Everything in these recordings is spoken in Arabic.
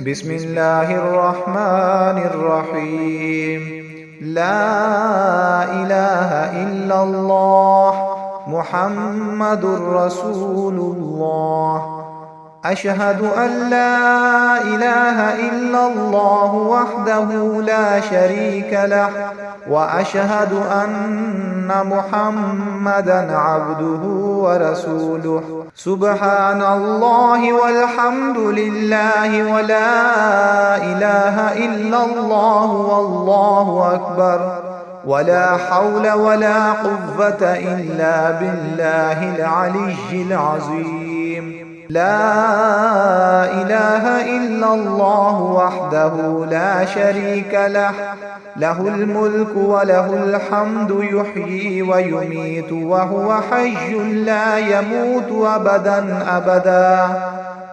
بسم الله الرحمن الرحيم. لا إله إلا الله محمد رسول الله. أشهد أن لا إله إلا الله وحده لا شريك له، وأشهد أن محمدًا عبده ورسوله. سبحان الله والحمد لله ولا إله إلا الله والله أكبر، ولا حول ولا قوة إلا بالله العلي العظيم. لا إله إلا الله وحده لا شريك له، له الملك وله الحمد يحيي ويميت وهو حي لا يموت أبدا أبدا،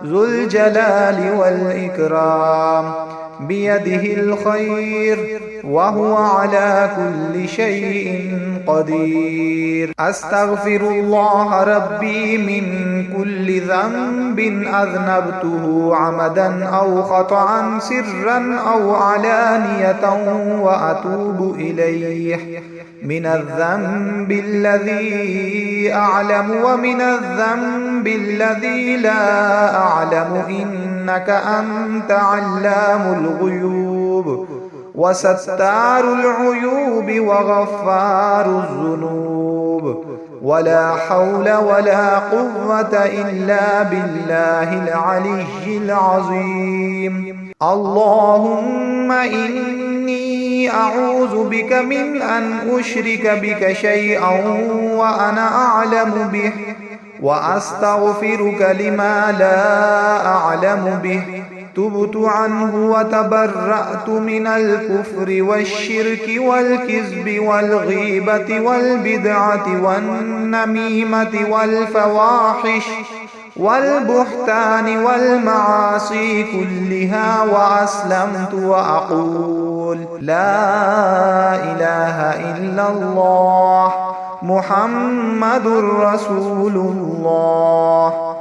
ذو الجلال والإكرام، بيده الخير وهو على كل شيء قدير. أستغفر الله ربي من كل ذنب أذنبته عمدا أو خطأ سرا أو علانية، وأتوب إليه من الذنب الذي أعلم ومن الذنب الذي لا أعلم، إنك أنت علام الغيوب وستار العيوب وغفار الذنوب. ولا حول ولا قوة إلا بالله العلي العظيم. اللهم إني أعوذ بك من أن أشرك بك شيئا وأنا أعلم به، وأستغفرك لما لا أعلم به. تبت عنه وتبرأت من الكفر والشرك والكذب والغيبة والبدعة والنميمة والفواحش والبهتان والمعاصي كلها، وأسلمت وأقول لا إله إلا الله محمد رسول الله.